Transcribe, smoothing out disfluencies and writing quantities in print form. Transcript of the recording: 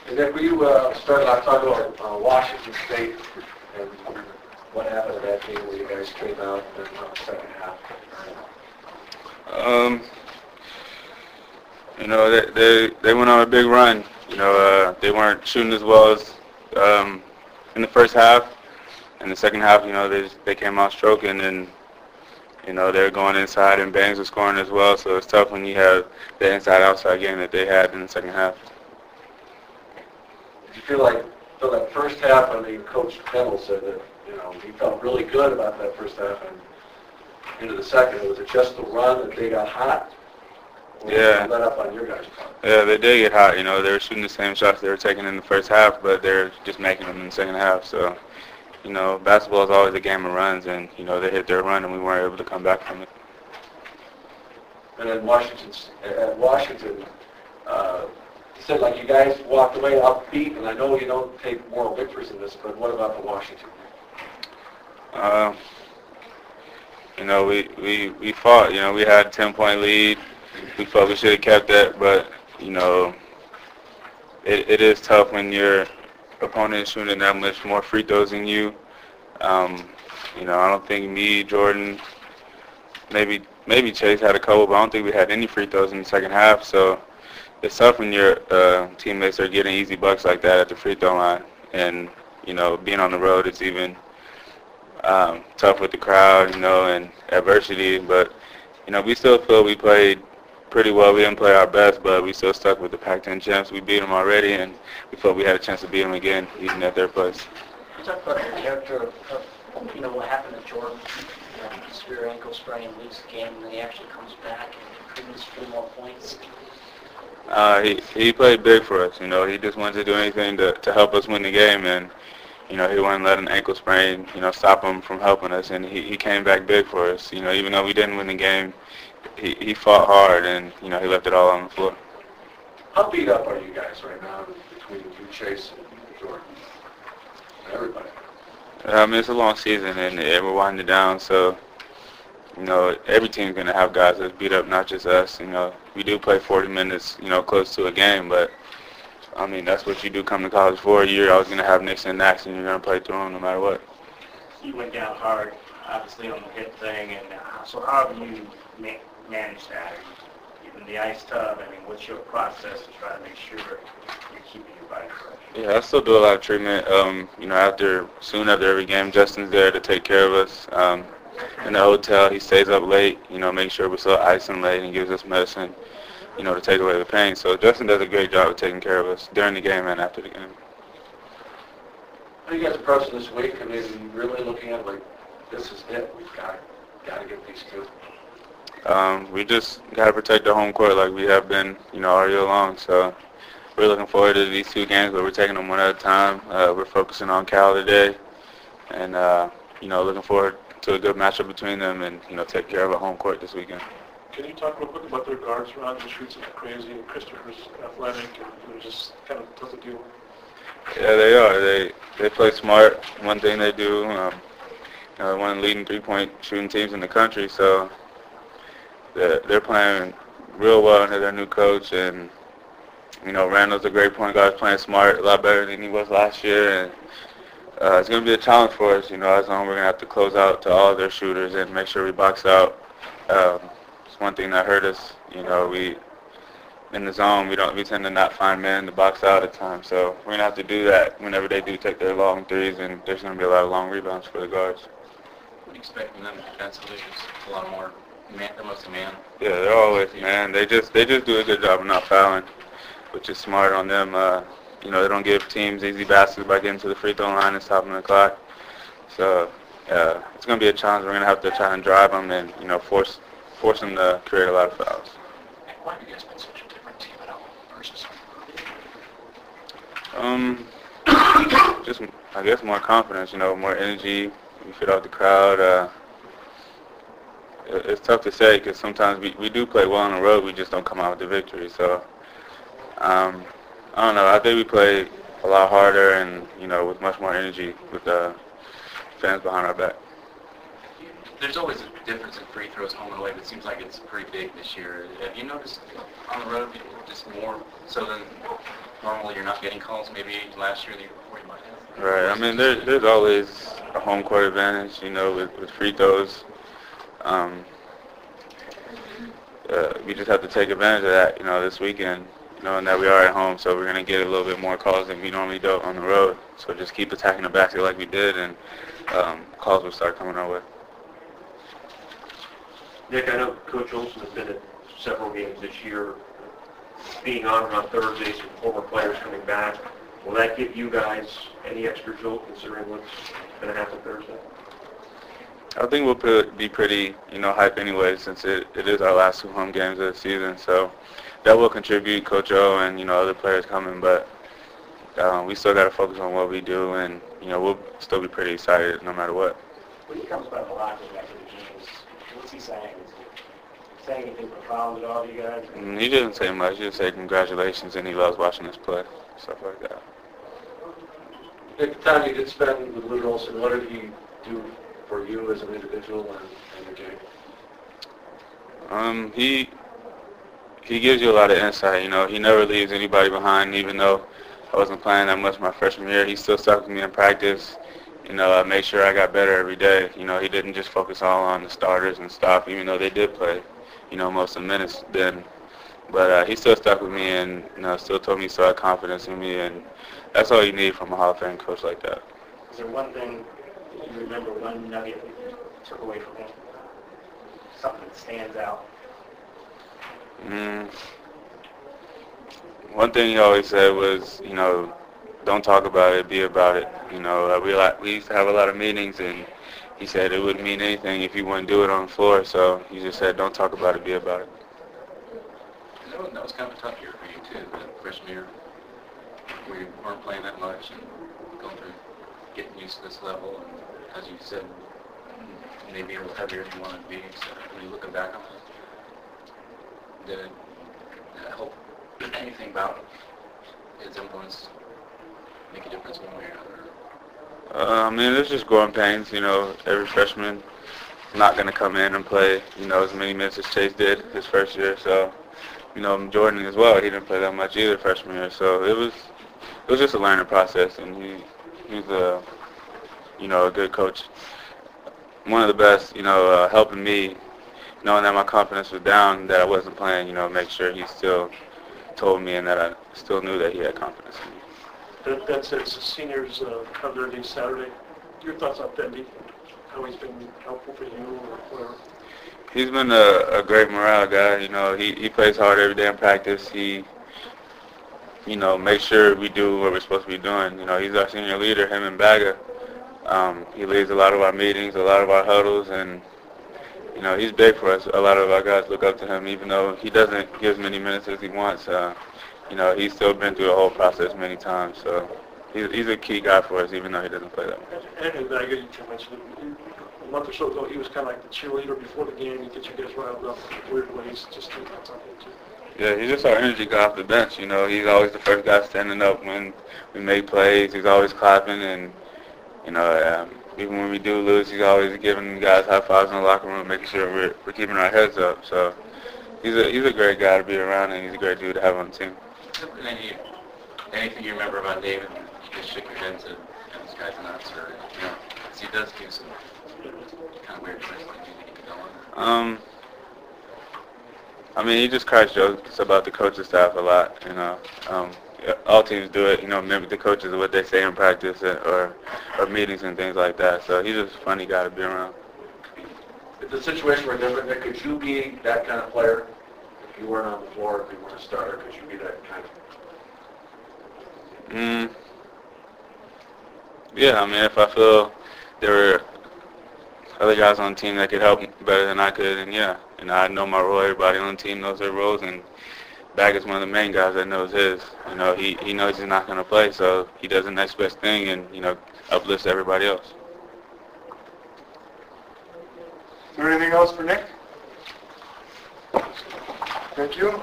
And then we started off talking about Washington State and what happened in that game where you guys came out in the second half. You know, they went on a big run. You know, they weren't shooting as well as in the first half. In the second half, you know, they came out stroking, and you know, they're going inside, and Bangs was scoring as well. So it's tough when you have the inside-outside game that they had in the second half. Did you feel that first half? I mean, Coach Kendall said that he felt really good about that first half, and into the second, was it just the run that they got hot? Or Yeah. let up on your guys' part? Yeah, they did get hot. You know, they were shooting the same shots they were taking in the first half, but they're just making them in the second half. So, you know, basketball is always a game of runs, and you know, they hit their run, and we weren't able to come back from it. And then Washington, you said like you guys walked away upbeat, and I know you don't take moral victories in this, but what about the Washington? You know, we fought. You know, we had a 10-point lead. We felt we should have kept that, but you know, it is tough when your opponent is shooting that much more free throws than you. You know, I don't think me, Jordan, maybe Chase had a couple, but I don't think we had any free throws in the second half. So it's tough when your teammates are getting easy bucks like that at the free throw line. And you know, being on the road, it's even tough with the crowd, you know, and adversity. But you know, we still feel we played pretty well. We didn't play our best, but we still stuck with the Pac-10 champs. We beat them already, and we felt we had a chance to beat them again, even at their place. You talk about the character of what happened to Jordan, severe ankle sprain, loses the game, and then he actually comes back and improves 3 more points. He played big for us. You know, he just wanted to do anything to help us win the game, and you know, he wouldn't let an ankle sprain, you know, stop him from helping us, and he came back big for us. You know, even though we didn't win the game, he fought hard, and you know, he left it all on the floor. How beat up are you guys right now between you, Chase, and Jordan, and everybody? I mean, it's a long season, and we're winding down, so you know, every team's gonna have guys that's beat up, not just us. You know, we do play 40 minutes, you know, close to a game, but I mean, that's what you do come to college for. You're always gonna have nicks and knacks, and you're gonna play through them no matter what. You went down hard, obviously, on the hip thing, and so how do you manage that? Even the ice tub, I mean, what's your process to try to make sure you're keeping your body fresh? Yeah, I still do a lot of treatment. You know, soon after every game, Justin's there to take care of us. In the hotel, he stays up late, you know, make sure we're still icing late, and gives us medicine, you know, to take away the pain. So Justin does a great job of taking care of us during the game and after the game. How are you guys approaching this week? I mean, really looking at like, this is it. We've got to get these two. We just got to protect the home court like we have been, you know, all year long. So we're looking forward to these 2 games, but we're taking them one at a time. We're focusing on Cal today, and you know, looking forward to a good matchup between them, and you know, take care of our home court this weekend. Can you talk real quick about their guards? Ron just shoots like crazy, and Christopher's athletic, and just kind of tough to deal with. Yeah, they are. They play smart. One thing they do, you know, one of the leading 3-point shooting teams in the country, so they're playing real well under their new coach. And you know, Randall's a great point guard, playing smart, a lot better than he was last year. And it's going to be a challenge for us. You know, as long as we're going to have to close out to all of their shooters and make sure we box out. It's one thing that hurt us. You know, in the zone, we tend to not find men to box out at times. So we're going to have to do that whenever they do take their long threes, and there's going to be a lot of long rebounds for the guards. What do you expect from them defensively? Just a lot more man, they're mostly man. Yeah, they're always man. They just do a good job of not fouling, which is smart on them. You know, they don't give teams easy baskets by getting to the free throw line and stopping the clock. So it's going to be a challenge. We're going to have to try and drive them and, you know, force them to create a lot of fouls. Why have you guys been such a different team at home versus just, I guess, more confidence, you know, more energy. We fit out the crowd. It's tough to say because sometimes we do play well on the road. We just don't come out with the victory. So, I don't know. I think we play a lot harder and, you know, with much more energy with the fans behind our back. There's always a difference in free throws home and away, but it seems like it's pretty big this year. Have you noticed on the road just more so than normally you're not getting calls, maybe last year, the year before you might have? Right. I mean, there's always a home court advantage, you know, with free throws. We just have to take advantage of that, you know, this weekend, knowing that we are at home, so we're going to get a little bit more calls than we normally do on the road. So just keep attacking the basket like we did, and calls will start coming our way. Nick, I know Coach Olson has been at several games this year. Being on Thursdays and former players coming back, will that give you guys any extra jolt considering what's going to happen Thursday? I think we'll be pretty, you know, hype anyway, since it is our last 2 home games of the season. So that will contribute, Coach O and, you know, other players coming. But we still got to focus on what we do, and, you know, we'll still be pretty excited no matter what. When he comes back to the locker room after the games, what's he saying? Is he saying anything profound at all to you guys? He didn't say much. He just said congratulations, and he loves watching us play, stuff like that. Nick, the time you did spend with Lute Olson, what did he do for you as an individual and the game? He gives you a lot of insight. You know, he never leaves anybody behind. Even though I wasn't playing that much my freshman year, he still stuck with me in practice. You know, I made sure I got better every day. You know, he didn't just focus all on the starters and stuff, even though they did play, you know, most of the minutes then. But he still stuck with me, and, you know, still told me he still had confidence in me, and that's all you need from a Hall of Fame coach like that. Is there one thing you remember, one nugget you took away from him? Something that stands out? One thing he always said was, you know, don't talk about it, be about it. You know, we used to have a lot of meetings, and he said it wouldn't mean anything if you wouldn't do it on the floor. So he just said, don't talk about it, be about it. That was kind of a tough year for you, too, the freshman year, where you weren't playing that much and going through getting used to this level. And as you said, maybe a little heavier than you wanted to be. So when you looking back on it, did it help anything about his influence make a difference one way or another? I mean, it's just growing pains. You know, every freshman not going to come in and play, you know, as many minutes as Chase did his first year. So, you know, Jordan as well, he didn't play that much either freshman year. So it was just a learning process, and he's a, you know, a good coach. One of the best, you know, helping me, knowing that my confidence was down, that I wasn't playing, you know, make sure he still told me and that I still knew that he had confidence in me. That's it. Seniors have their day Saturday. Your thoughts on Bendy? How he's been helpful for you or whatever? He's been a great morale guy. You know, he plays hard every day in practice. He, you know, makes sure we do what we're supposed to be doing. You know, he's our senior leader, him and Baga. He leads a lot of our meetings, a lot of our huddles, and, you know, he's big for us. A lot of our guys look up to him, even though he doesn't give as many minutes as he wants. You know, he's still been through the whole process many times. So he's a key guy for us, even though he doesn't play that much. And Baga, you mentioned a month or so ago, he was kind of like the cheerleader before the game. He gets you guys riled up in weird ways. Just think about something, too. Yeah, he's just our energy guy off the bench. You know, he's always the first guy standing up when we make plays. He's always clapping, and, you know, even when we do lose, he's always giving guys high fives in the locker room, making sure we're keeping our heads up. So he's a great guy to be around, and he's a great dude to have on the team. Anything you remember about David? You just shook your head and said, "This guy's nuts," or, you know, 'cause he does do some kind of weird things. Like, do you think he could go on? I mean, he just cracks jokes about the coaching staff a lot. You know, all teams do it. You know, mimic the coaches and what they say in practice or meetings and things like that. So he's just a funny guy to be around. If the situation were different, Nick, could you be that kind of player? If you weren't on the floor, if you weren't a starter, could you be that kind of? Yeah, I mean, if I feel there were other guys on the team that could help better than I could, and yeah, you know, I know my role. Everybody on the team knows their roles, and Bag is one of the main guys that knows his. You know, he knows he's not going to play, so he does the next best thing and, you know, uplifts everybody else. Is there anything else for Nick? Thank you.